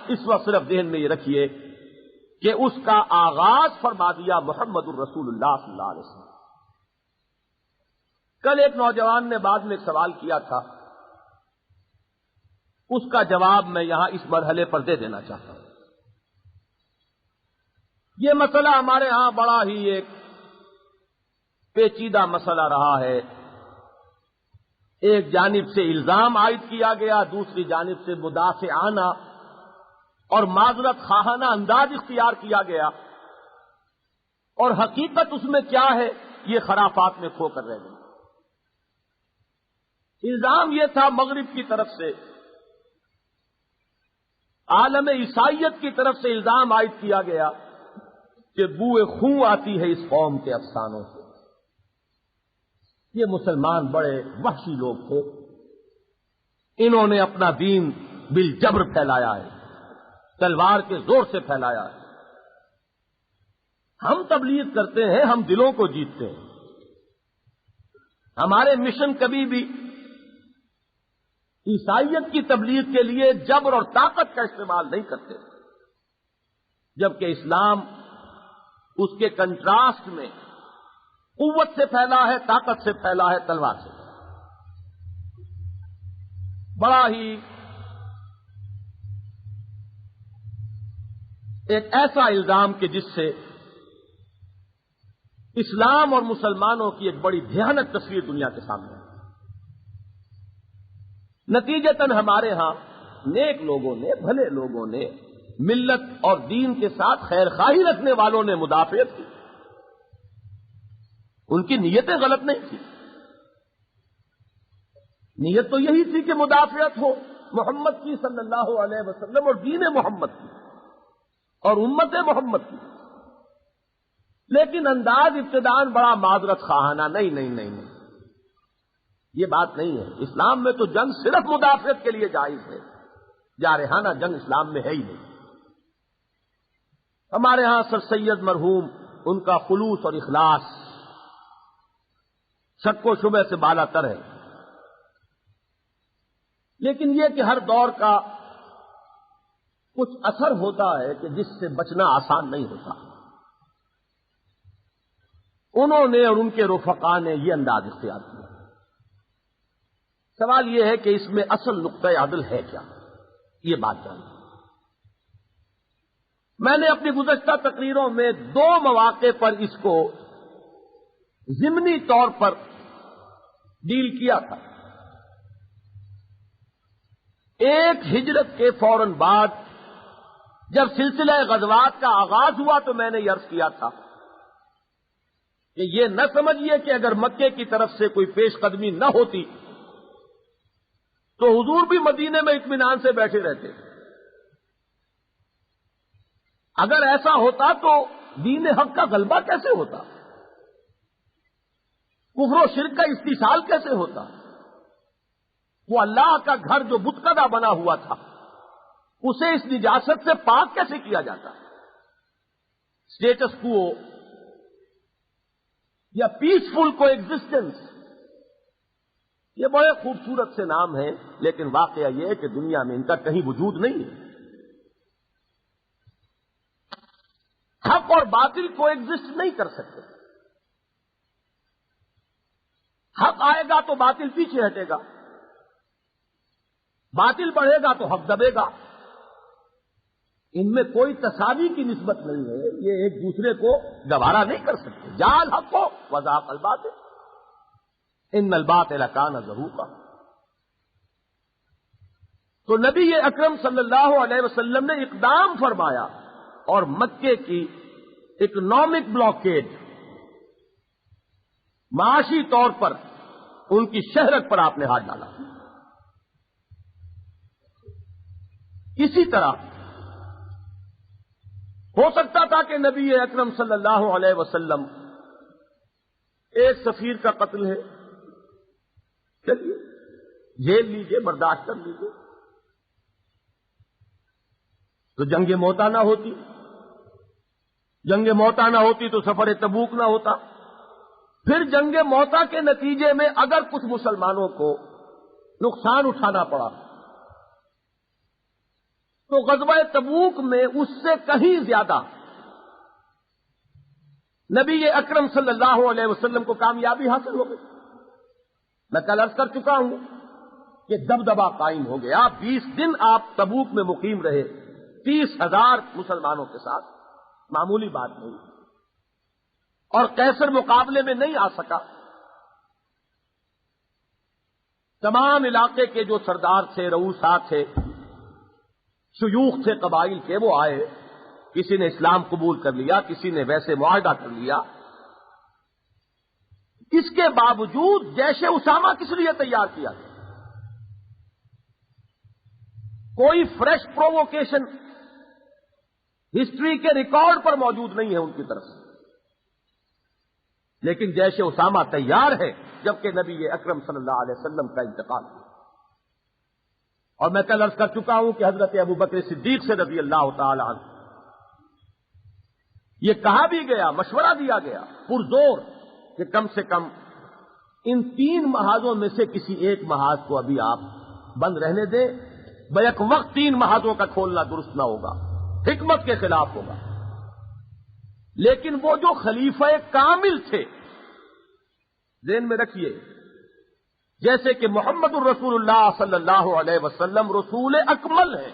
اس وقت صرف ذہن میں یہ رکھیے کہ اس کا آغاز فرما دیا محمد الرسول اللہ صلی اللہ علیہ وسلم۔ کل ایک نوجوان نے بعد میں ایک سوال کیا تھا، اس کا جواب میں یہاں اس مرحلے پر دے دینا چاہتا ہوں۔ یہ مسئلہ ہمارے ہاں بڑا ہی ایک پیچیدہ مسئلہ رہا ہے۔ ایک جانب سے الزام عائد کیا گیا، دوسری جانب سے مدافعانہ اور معذرت خواہانہ انداز اختیار کیا گیا، اور حقیقت اس میں کیا ہے یہ خرافات میں کھو کر رہ گئی۔ الزام یہ تھا مغرب کی طرف سے، عالم عیسائیت کی طرف سے الزام عائد کیا گیا کہ بوئے خون آتی ہے اس قوم کے افسانوں سے۔ یہ مسلمان بڑے وحشی لوگ تھے، انہوں نے اپنا دین بالجبر پھیلایا ہے، تلوار کے زور سے پھیلایا ہے۔ ہم تبلیغ کرتے ہیں، ہم دلوں کو جیتتے ہیں، ہمارے مشن کبھی بھی عیسائیت کی تبلیغ کے لیے جبر اور طاقت کا استعمال نہیں کرتے، جبکہ اسلام اس کے کنٹراسٹ میں قوت سے پھیلا ہے، طاقت سے پھیلا ہے، تلوار سے۔ بڑا ہی ایک ایسا الزام کہ جس سے اسلام اور مسلمانوں کی ایک بڑی بھیانک تصویر دنیا کے سامنے ہے۔ نتیجتاً ہمارے ہاں نیک لوگوں نے، بھلے لوگوں نے، ملت اور دین کے ساتھ خیر خواہی رکھنے والوں نے مدافعت کی، ان کی نیتیں غلط نہیں تھی، نیت تو یہی تھی کہ مدافعت ہو محمد کی صلی اللہ علیہ وسلم اور دین محمد کی اور امت محمد کی، لیکن انداز ابتداءً بڑا معذرت خواہانہ، نہیں، یہ بات نہیں ہے۔ اسلام میں تو جنگ صرف مدافعت کے لیے جائز ہے، جارحانہ جنگ اسلام میں ہے ہی نہیں۔ ہمارے ہاں سر سید مرحوم، ان کا خلوص اور اخلاص شک و شبہ سے بالا تر ہے، لیکن یہ کہ ہر دور کا کچھ اثر ہوتا ہے کہ جس سے بچنا آسان نہیں ہوتا۔ انہوں نے اور ان کے رفقا نے یہ انداز اختیار کیا۔ سوال یہ ہے کہ اس میں اصل نقطۂ عدل ہے کیا، یہ بات جانیں۔ میں نے اپنی گزشتہ تقریروں میں 2 مواقع پر اس کو ضمنی طور پر ڈیل کیا تھا۔ ایک ہجرت کے فوراً بعد جب سلسلہ غزوات کا آغاز ہوا تو میں نے یہ عرض کیا تھا کہ یہ نہ سمجھیے کہ اگر مکے کی طرف سے کوئی پیش قدمی نہ ہوتی تو حضور بھی مدینے میں اطمینان سے بیٹھے رہتے۔ اگر ایسا ہوتا تو دین حق کا غلبہ کیسے ہوتا، کفر و شرک کا استحصال کیسے ہوتا؟ وہ اللہ کا گھر جو بتکدہ بنا ہوا تھا اسے اس نجاست سے پاک کیسے کیا جاتا؟ اسٹیٹس کو یا پیسفل کو ایگزسٹنس، یہ بڑے خوبصورت سے نام ہیں، لیکن واقعہ یہ ہے کہ دنیا میں ان کا کہیں وجود نہیں ہے۔ حق اور باطل کو ایگزسٹ نہیں کر سکتے۔ حق آئے گا تو باطل پیچھے ہٹے گا، باطل بڑھے گا تو حق دبے گا۔ ان میں کوئی تساوی کی نسبت نہیں ہے، یہ ایک دوسرے کو گوارا نہیں کر سکتے۔ جال حق کو وذاق الباطل ان الباطل کان زہوقا۔ تو نبی اکرم صلی اللہ علیہ وسلم نے اقدام فرمایا اور مکے کی اکنامک بلاکیڈ، معاشی طور پر ان کی شہرت پر آپ نے ہاتھ ڈالا۔ اسی طرح ہو سکتا تھا کہ نبی اکرم صلی اللہ علیہ وسلم، ایک سفیر کا قتل ہے، چلیے جھیل لیجیے، برداشت کر لیجیے، تو جنگ موتا نہ ہوتی، جنگ موتا نہ ہوتی تو سفر تبوک نہ ہوتا، پھر جنگ موتا کے نتیجے میں اگر کچھ مسلمانوں کو نقصان اٹھانا پڑا تو غزوہ تبوک میں اس سے کہیں زیادہ نبی اکرم صلی اللہ علیہ وسلم کو کامیابی حاصل ہو گئی. میں کل عرض کر چکا ہوں کہ دبدبا قائم ہو گیا. 20 دن آپ تبوک میں مقیم رہے 30,000 مسلمانوں کے ساتھ، معمولی بات نہیں. اور قیصر مقابلے میں نہیں آ سکا. تمام علاقے کے جو سردار تھے، رؤسا تھے، شیوخ تھے قبائل کے، وہ آئے. کسی نے اسلام قبول کر لیا، کسی نے ویسے معاہدہ کر لیا. اس کے باوجود جیش اسامہ کس لیے تیار کیا گیا؟ کوئی فریش پرووکیشن ہسٹری کے ریکارڈ پر موجود نہیں ہے ان کی طرف سے، لیکن جیش اسامہ تیار ہے جبکہ نبی اکرم صلی اللہ علیہ وسلم کا انتقال ہوا. اور میں کل عرض کر چکا ہوں کہ حضرت ابو بکر صدیق سے رضی اللہ تعالی عنہ یہ کہا بھی گیا، مشورہ دیا گیا پرزور کہ کم سے کم ان 3 محاذوں میں سے کسی ایک محاذ کو ابھی آپ بند رہنے دیں. بیک وقت 3 محاذوں کا کھولنا درست نہ ہوگا، حکمت کے خلاف ہوگا. لیکن وہ جو خلیفہ کامل تھے، ذہن میں رکھیے، جیسے کہ محمد الرسول اللہ صلی اللہ علیہ وسلم رسول اکمل ہے،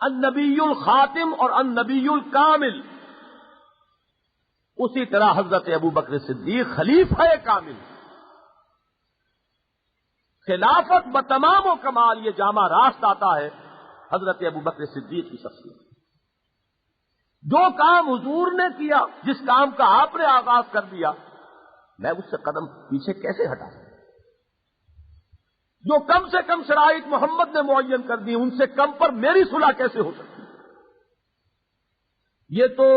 النبی الخاتم اور النبی الکامل، اسی طرح حضرت ابو بکر صدیق خلیفہ کامل. خلافت بتمام و کمال یہ جامع راست آتا ہے حضرت ابو بکر صدیق کی شخصیت. جو کام حضور نے کیا، جس کام کا آپ نے آغاز کر دیا، میں اس سے قدم پیچھے کیسے ہٹا سکتا؟ جو کم سے کم شرائط محمد نے معین کر دی، ان سے کم پر میری صلح کیسے ہو سکتی؟ یہ تو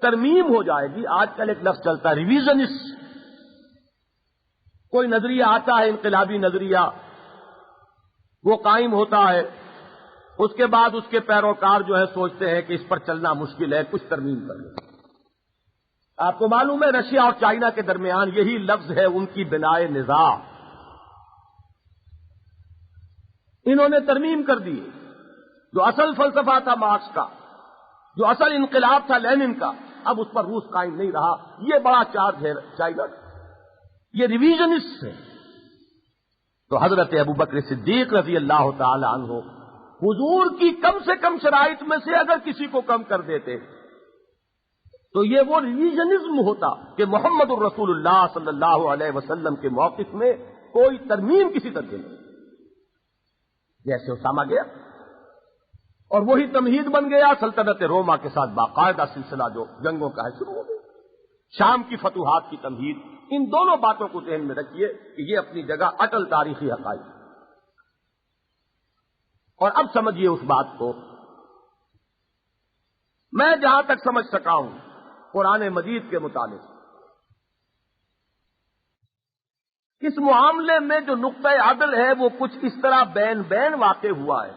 ترمیم ہو جائے گی. آج کل ایک لفظ چلتا ہے ریویژنسٹ. کوئی نظریہ آتا ہے انقلابی نظریہ، وہ قائم ہوتا ہے، اس کے بعد اس کے پیروکار جو ہے سوچتے ہیں کہ اس پر چلنا مشکل ہے، کچھ ترمیم کر لیں. آپ کو معلوم ہے رشیا اور چائنا کے درمیان یہی لفظ ہے ان کی بنائے نزاع. انہوں نے ترمیم کر دی. جو اصل فلسفہ تھا مارکس کا، جو اصل انقلاب تھا لینن کا، اب اس پر روس قائم نہیں رہا. یہ بڑا چارج ہے چائنا، یہ ریویژنسٹ ہے. تو حضرت ابو بکر صدیق رضی اللہ تعالی عنہ حضور کی کم سے کم شرائط میں سے اگر کسی کو کم کر دیتے تو یہ وہ ریویژنزم ہوتا کہ محمد الرسول اللہ صلی اللہ علیہ وسلم کے موقف میں کوئی ترمیم کسی طرح نہیں. جیسے اسامہ گیا اور وہی تمہید بن گیا، سلطنت روما کے ساتھ باقاعدہ سلسلہ جو جنگوں کا ہے شروع ہو گیا. شام کی فتوحات کی تمہید. ان دونوں باتوں کو ذہن میں رکھیے کہ یہ اپنی جگہ اٹل تاریخی حقائق. اور اب سمجھیے اس بات کو. میں جہاں تک سمجھ سکا ہوں قرآن مجید کے متعلق اس معاملے میں جو نقطۂ عدل ہے وہ کچھ اس طرح بین بین واقع ہوا ہے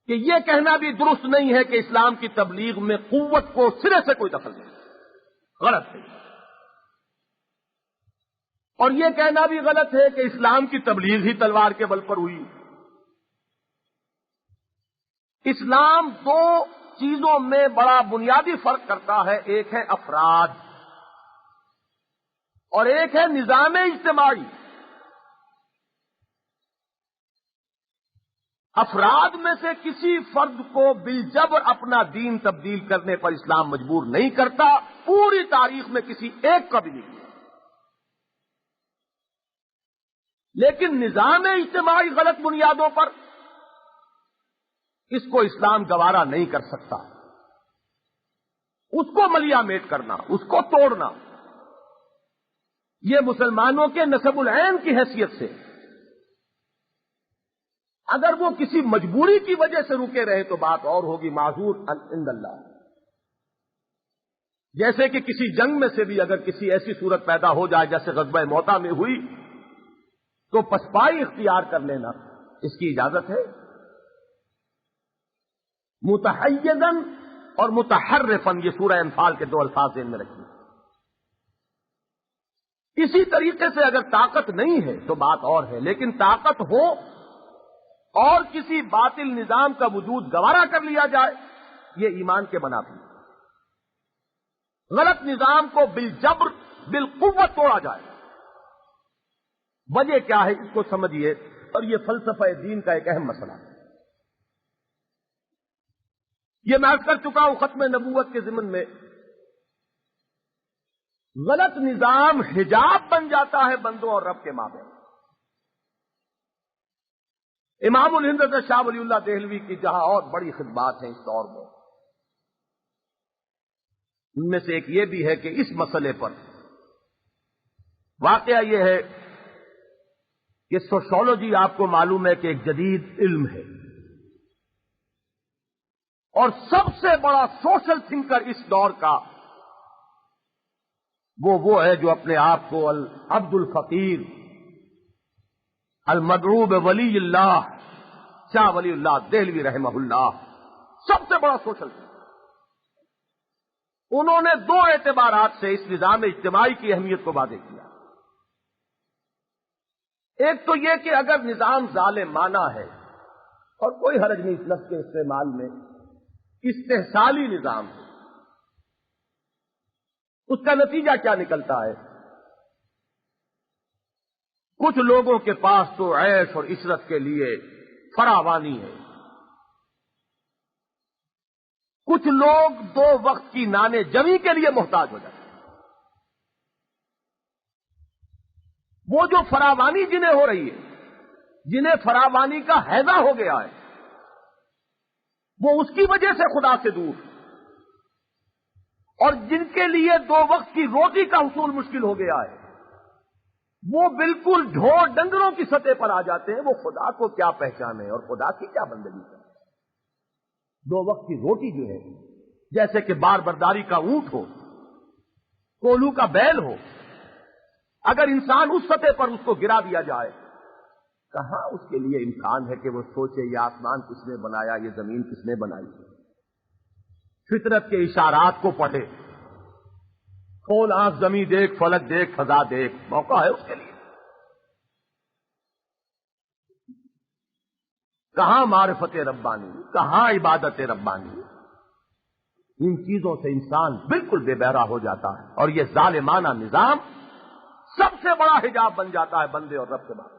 کہ یہ کہنا بھی درست نہیں ہے کہ اسلام کی تبلیغ میں قوت کو سرے سے کوئی دخل نہیں. غلط ہے. اور یہ کہنا بھی غلط ہے کہ اسلام کی تبلیغ ہی تلوار کے بل پر ہوئی. اسلام 2 چیزوں میں بڑا بنیادی فرق کرتا ہے. ایک ہے افراد اور ایک ہے نظام اجتماعی. افراد میں سے کسی فرد کو بالجبر اپنا دین تبدیل کرنے پر اسلام مجبور نہیں کرتا. پوری تاریخ میں کسی ایک کا بھی نہیں کیا. لیکن نظام اجتماعی غلط بنیادوں پر اس کو اسلام گوارا نہیں کر سکتا. اس کو ملیا میٹ کرنا، اس کو توڑنا، یہ مسلمانوں کے نسب العین کی حیثیت سے اگر وہ کسی مجبوری کی وجہ سے رکے رہے تو بات اور ہوگی. معذور عند اللہ. جیسے کہ کسی جنگ میں سے بھی اگر کسی ایسی صورت پیدا ہو جائے جیسے غزوہ موتا میں ہوئی تو پسپائی اختیار کر لینا، اس کی اجازت ہے. متحیزن اور متحرفن، یہ سورہ انفال کے 2 الفاظ ذہن میں رکھیے. اسی طریقے سے اگر طاقت نہیں ہے تو بات اور ہے، لیکن طاقت ہو اور کسی باطل نظام کا وجود گوارا کر لیا جائے، یہ ایمان کے منافی ہے۔ غلط نظام کو بالجبر بالقوت توڑا جائے، وجہ کیا ہے اس کو سمجھیے، اور یہ فلسفہ دین کا ایک اہم مسئلہ ہے۔ یہ میں عرض کر چکا ہوں ختم نبوت کے ضمن میں، غلط نظام حجاب بن جاتا ہے بندوں اور رب کے مابین۔ امام الہند حضرت شاہ ولی اللہ دہلوی کی جہاں اور بڑی خدمات ہیں اس دور میں، ان میں سے ایک یہ بھی ہے کہ اس مسئلے پر واقعہ یہ ہے کہ سوشیولوجی آپ کو معلوم ہے کہ ایک جدید علم ہے، اور سب سے بڑا سوشل تھنکر اس دور کا وہ ہے جو اپنے آپ کو عبد الفقیر المدعو ولی اللہ شاہ ولی اللہ دہلوی رحمہ اللہ، سب سے بڑا سوشل تھنکر۔ انہوں نے دو اعتبارات سے اس نظام اجتماعی کی اہمیت کو واضح کیا۔ ایک تو یہ کہ اگر نظام ظالمانہ ہے، اور کوئی حرج نہیں اس لفظ کے استعمال میں، استحصالی نظام ہے، اس کا نتیجہ کیا نکلتا ہے؟ کچھ لوگوں کے پاس تو عیش اور عشرت کے لیے فراوانی ہے، کچھ لوگ دو وقت کی نانے جوی کے لیے محتاج ہو جاتے ہیں۔ وہ جو فراوانی جنہیں ہو رہی ہے، جنہیں فراوانی کا ہیضہ ہو گیا ہے، وہ اس کی وجہ سے خدا سے دور، اور جن کے لیے دو وقت کی روٹی کا حصول مشکل ہو گیا ہے، وہ بالکل ڈھور ڈنگروں کی سطح پر آ جاتے ہیں۔ وہ خدا کو کیا پہچانے اور خدا کی کیا بندگی کرے۔ دو وقت کی روٹی جو ہے، جیسے کہ بار برداری کا اونٹ ہو، کولو کا بیل ہو، اگر انسان اس سطح پر اس کو گرا دیا جائے، کہاں اس کے لیے امکان ہے کہ وہ سوچے یہ آسمان کس نے بنایا، یہ زمین کس نے بنائی۔ فطرت کے اشارات کو پڑھے، کھول آنکھ زمین دیکھ، فلک دیکھ، فضا دیکھ، موقع ہے اس کے لیے۔ کہاں معرفت ربانی، کہاں عبادت ربانی، ان چیزوں سے انسان بالکل بے بہرا ہو جاتا ہے، اور یہ ظالمانہ نظام سب سے بڑا حجاب بن جاتا ہے بندے اور رب کے بعد۔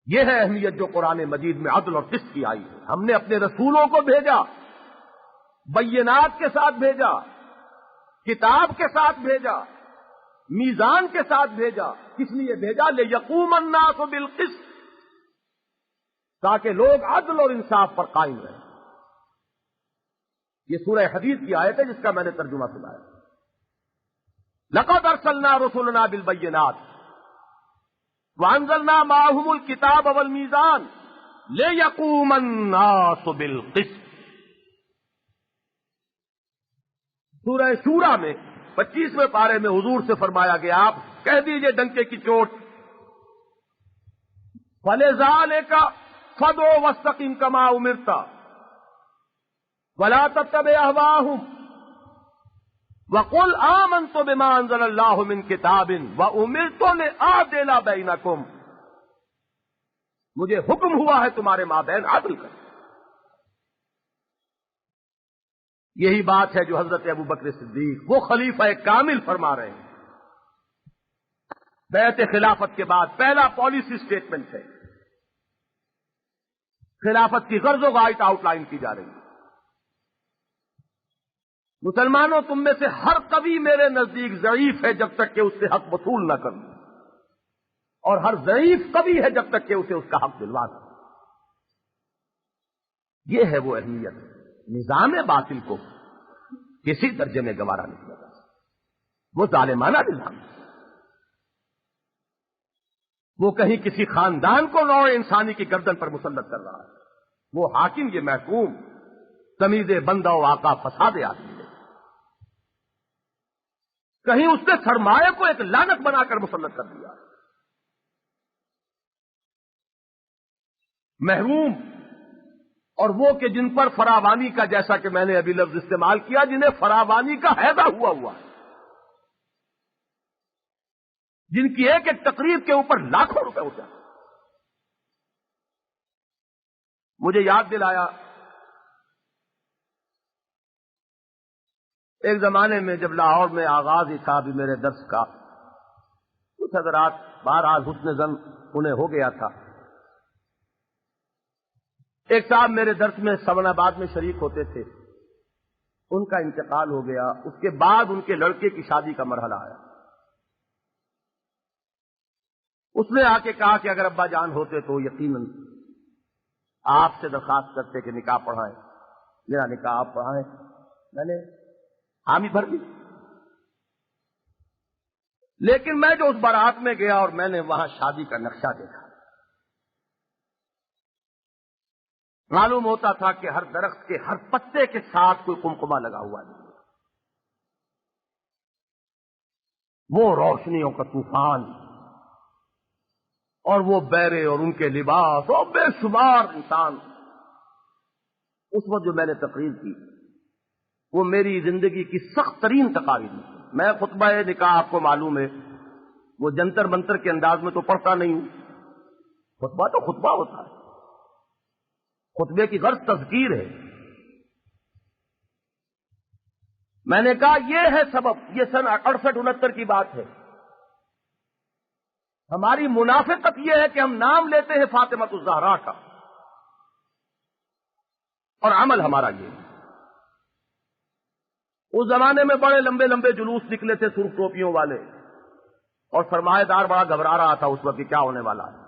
یہ ہے اہمیت جو قرآن مجید میں عدل اور قسط کی آئی ہے۔ ہم نے اپنے رسولوں کو بھیجا، بینات کے ساتھ بھیجا، کتاب کے ساتھ بھیجا، میزان کے ساتھ بھیجا۔ کس لیے بھیجا؟ لِیَقُومَ النَّاسُ بِالْقِسْطِ، تاکہ لوگ عدل اور انصاف پر قائم رہیں۔ یہ سورہ حدید کی آیت ہے جس کا میں نے ترجمہ سنایا۔ لَقَدْ أَرْسَلْنَا رُسُلَنَا بِالْبَيِّنَاتِ وَأَنزَلْنَا مَعَهُمُ الْكِتَابَ وَالْمِيزَانَ لِيَقُومَ النَّاسُ بِالْقِسْطِ۔ سورہ شورى میں 25ویں پارے میں حضور سے فرمایا گیا، آپ کہہ دیجئے ڈنکے کی چوٹ، فَلِذَٰلِكَ فَادْعُ وَاسْتَقِمْ كَمَا أُمِرْتَ وَلَا تَتَّبِعْ أَهْوَاءَهُمْ وَقُلْ آمَنْتُ بِمَا أَنزَلَ اللَّهُ مِنْ كِتَابٍ وَأُمِرْتُ لِأَعْدِلَ بَيْنَكُمْ، مجھے حکم ہوا ہے تمہارے مابین عدل کرو۔ یہی بات ہے جو حضرت ابو بکر صدیق، وہ خلیفہ کامل فرما رہے ہیں۔ بیعت خلافت کے بعد پہلا پالیسی سٹیٹمنٹ ہے، خلافت کی غرض و غائط آؤٹ لائن کی جا رہی ہے۔ مسلمانوں، تم میں سے ہر قوی میرے نزدیک ضعیف ہے جب تک کہ اس سے حق وصول نہ کر لوں، اور ہر ضعیف قوی ہے جب تک کہ اسے اس کا حق دلوا دوں۔ یہ ہے وہ اہمیت، نظام باطل کو کسی درجے میں گوارا نہیں کیا جا سکتا۔ وہ ظالمانہ نظام، وہ کہیں کسی خاندان کو نوع انسانی کی گردن پر مسلط کر رہا ہے، وہ حاکم یہ محکوم تمیز بندہ و آقا فساد آدمی ہے، کہیں اس نے سرمایہ کو ایک لعنت بنا کر مسلط کر دیا۔ محروم، اور وہ کہ جن پر فراوانی کا، جیسا کہ میں نے ابھی لفظ استعمال کیا، جنہیں فراوانی کا ہیضہ ہوا ہے، جن کی ایک ایک تقریب کے اوپر لاکھوں روپے ہوتے ہیں، مجھے یاد دلایا ایک زمانے میں جب لاہور میں آغاز ہی تھا بھی میرے درس کا، کچھ حضرات بہرحال حسن ظن انہیں ہو گیا تھا. ایک صاحب میرے درس میں سمن آباد میں شریک ہوتے تھے، ان کا انتقال ہو گیا. اس کے بعد ان کے لڑکے کی شادی کا مرحلہ آیا. اس نے آ کے کہا کہ اگر ابا جان ہوتے تو یقیناً آپ سے درخواست کرتے کہ نکاح پڑھائیں، میرا نکاح آپ پڑھائیں. میں نے حامی بھر دی. لیکن میں جو اس بارات میں گیا اور میں نے وہاں شادی کا نقشہ دیکھا، معلوم ہوتا تھا کہ ہر درخت کے ہر پتے کے ساتھ کوئی کمکما لگا ہوا ہے. وہ روشنیوں کا طوفان اور وہ بیرے اور ان کے لباس اور بے شمار انسان. اس وقت جو میں نے تقریر کی وہ میری زندگی کی سخت ترین تقاریر میں. میں خطبہ نکاح آپ کو معلوم ہے وہ جنتر منتر کے انداز میں تو پڑھتا نہیں ہوں. خطبہ تو خطبہ ہوتا ہے، خطبے کی غرض تذکیر ہے. میں نے کہا یہ ہے سبب، یہ سن 68-69 کی بات ہے. ہماری منافقت یہ ہے کہ ہم نام لیتے ہیں فاطمہ الزہرا کا اور عمل ہمارا یہ ہے. اس زمانے میں بڑے لمبے لمبے جلوس نکلے تھے سرخ ٹوپیوں والے، اور سرمایہ دار بڑا گھبرا رہا تھا اس وقت کہ کیا ہونے والا ہے.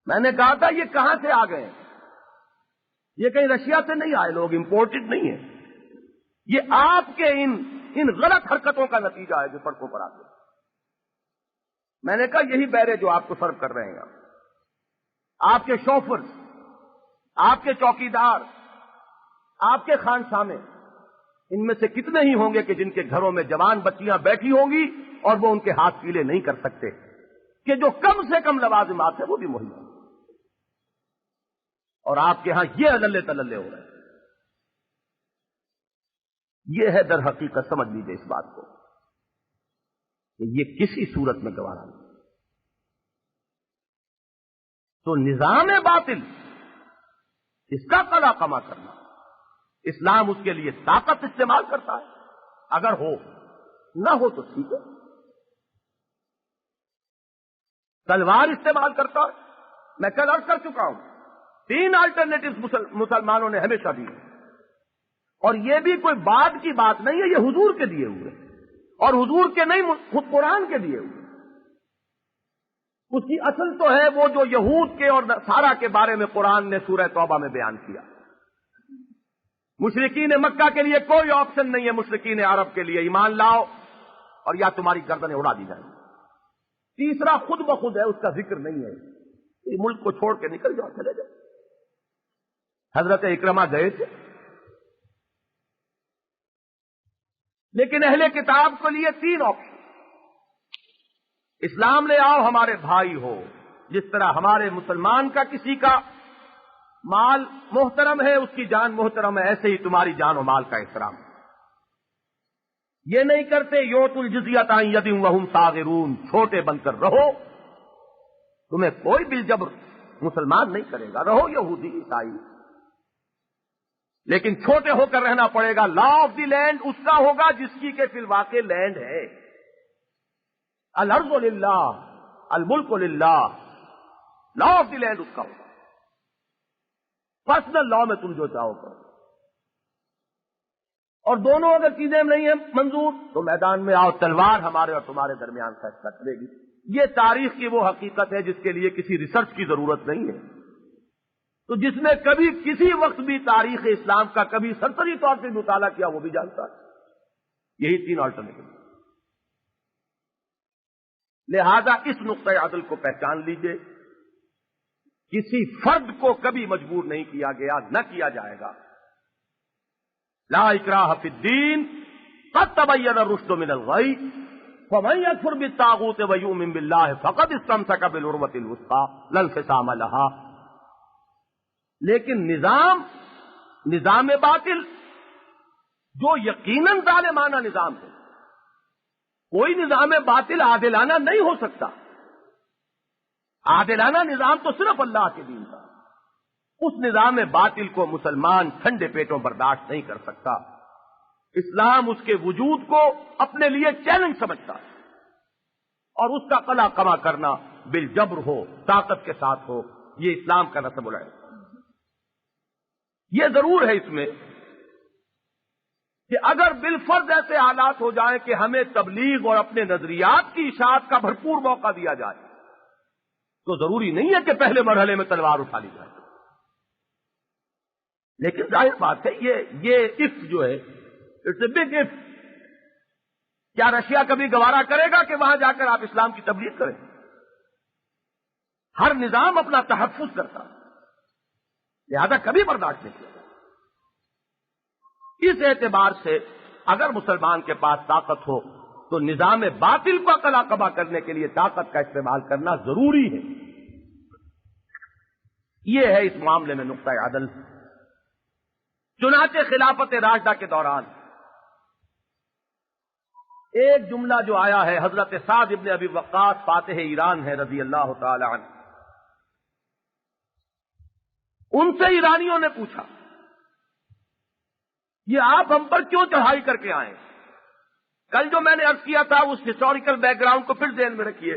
میں نے کہا تھا یہ کہاں سے آ گئے؟ یہ کہیں رشیا سے نہیں آئے لوگ، امپورٹڈ نہیں ہے. یہ آپ کے ان غلط حرکتوں کا نتیجہ ہے جو سڑکوں پر آتے. میں نے کہا یہی بیرے جو آپ کو سرو کر رہے ہیں، آپ کے شوفرز، آپ کے چوکیدار، آپ کے خانسامے، ان میں سے کتنے ہی ہوں گے کہ جن کے گھروں میں جوان بچیاں بیٹھی ہوں گی اور وہ ان کے ہاتھ پیلے نہیں کر سکتے کہ جو کم سے کم لوازمات ہیں وہ بھی مہیا ہوں. اور آپ کے ہاں یہ اللے تللے ہو رہے ہیں. یہ ہے در حقیقت، سمجھ لیجیے اس بات کو کہ یہ کسی صورت میں گوارا نہیں. تو نظام باطل اس کا قلا کما کرنا، اسلام اس کے لیے طاقت استعمال کرتا ہے. اگر ہو نہ ہو تو ٹھیک ہے، تلوار استعمال کرتا ہے. میں کل عرض کر چکا ہوں 3 الٹرنیٹو مسلمانوں نے ہمیشہ دی، اور یہ بھی کوئی بعد کی بات نہیں ہے، یہ حضور کے دیے ہوئے، اور حضور کے نہیں، خود قرآن کے دیے ہوئے. اس کی اصل تو ہے وہ جو یہود کے اور نصارہ کے بارے میں قرآن نے سورہ توبہ میں بیان کیا. مشرکین مکہ کے لیے کوئی آپشن نہیں ہے، مشرکین عرب کے لیے ایمان لاؤ اور یا تمہاری گردنیں اڑا دی جائیں. تیسرا خود بخود ہے، اس کا ذکر نہیں ہے. یہ ملک کو چھوڑ کے نکل جاؤ، چلے جاؤ. حضرت اکرمہ گئے تھے، لیکن اہل کتاب کے لیے 3 آپشن. اسلام لے آؤ، ہمارے بھائی ہو. جس طرح ہمارے مسلمان کا کسی کا مال محترم ہے، اس کی جان محترم ہے، ایسے ہی تمہاری جان و مال کا احترام. یہ نہیں کرتے یوت الجزیۃ عن ید وہم صاغرون، چھوٹے بن کر رہو، تمہیں کوئی بالجبر مسلمان نہیں کرے گا، رہو یہودی عیسائی، لیکن چھوٹے ہو کر رہنا پڑے گا. لا آف دی لینڈ اس کا ہوگا جس کی کہ فی الواقع لینڈ ہے. الارض للہ، الملک للہ، لا آف دی لینڈ اس کا ہوگا. پرسنل لا میں تم جو چاہو کرو. اور دونوں اگر چیزیں نہیں ہیں منظور تو میدان میں آؤ، تلوار ہمارے اور تمہارے درمیان فیصلہ کرے گی. یہ تاریخ کی وہ حقیقت ہے جس کے لیے کسی ریسرچ کی ضرورت نہیں ہے. تو جس نے کبھی کسی وقت بھی تاریخ اسلام کا کبھی سرسری طور سے مطالعہ کیا وہ بھی جانتا ہے. یہی 3 آلٹرنیٹو. لہذا اس نقطۂ عدل کو پہچان لیجئے. کسی فرد کو کبھی مجبور نہیں کیا گیا، نہ کیا جائے گا. لا اکراہ فی الدین قد تبین الرشد من الغی فمن یکفر بالطاغوت ویؤمن باللہ فقد استمسک بالعروۃ الوثقی لا انفصام لہا. لیکن نظام باطل جو یقیناً ظالمانہ نظام ہے، کوئی نظام باطل عادلانہ نہیں ہو سکتا. عادلانہ نظام تو صرف اللہ کے دین کا. اس نظام باطل کو مسلمان ٹھنڈے پیٹوں برداشت نہیں کر سکتا. اسلام اس کے وجود کو اپنے لیے چیلنج سمجھتا ہے اور اس کا قلع کما کرنا بالجبر ہو، طاقت کے ساتھ ہو، یہ اسلام کا نصب العین. یہ ضرور ہے اس میں کہ اگر بالفرض ایسے حالات ہو جائیں کہ ہمیں تبلیغ اور اپنے نظریات کی اشاعت کا بھرپور موقع دیا جائے تو ضروری نہیں ہے کہ پہلے مرحلے میں تلوار اٹھا لی جائے. لیکن ظاہر بات ہے یہ اف جو ہے اٹس اے بگ اف. کیا رشیا کبھی گوارا کرے گا کہ وہاں جا کر آپ اسلام کی تبلیغ کریں؟ ہر نظام اپنا تحفظ کرتا، لہذا کبھی برداشت نہیں کیا. اس اعتبار سے اگر مسلمان کے پاس طاقت ہو تو نظام باطل کو قلع کما کرنے کے لیے طاقت کا استعمال کرنا ضروری ہے. یہ ہے اس معاملے میں نقطہ عدل. چنانچہ خلافت راشدہ کے دوران ایک جملہ جو آیا ہے، حضرت سعد ابن ابی وقاص فاتح ایران ہے رضی اللہ تعالی عنہ، ان سے ایرانیوں نے پوچھا یہ آپ ہم پر کیوں چڑھائی کر کے آئے؟ کل جو میں نے عرض کیا تھا اس ہسٹوریکل بیک گراؤنڈ کو پھر ذہن میں رکھیے.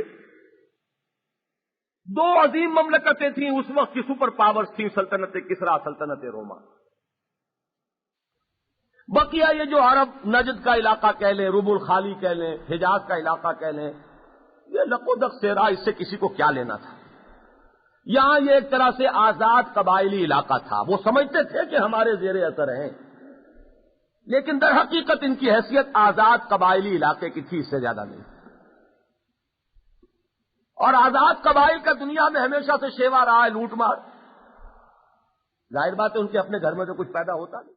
دو عظیم مملکتیں تھیں اس وقت کی سپر پاورز تھیں، سلطنت کسریٰ، سلطنت روما. بقیہ یہ جو عرب نجد کا علاقہ کہہ لیں، ربع الخالی کہہ لیں، حجاز کا علاقہ کہہ لیں، یہ لقودق سیرا، اس سے کسی کو کیا لینا تھا؟ یہاں یہ ایک طرح سے آزاد قبائلی علاقہ تھا. وہ سمجھتے تھے کہ ہمارے زیر اثر ہیں، لیکن در حقیقت ان کی حیثیت آزاد قبائلی علاقے کی تھی، اس سے زیادہ نہیں. اور آزاد قبائل کا دنیا میں ہمیشہ سے شیوا رہا ہے، لوٹ مار. ظاہر بات ہے ان کے اپنے گھر میں تو کچھ پیدا ہوتا نہیں.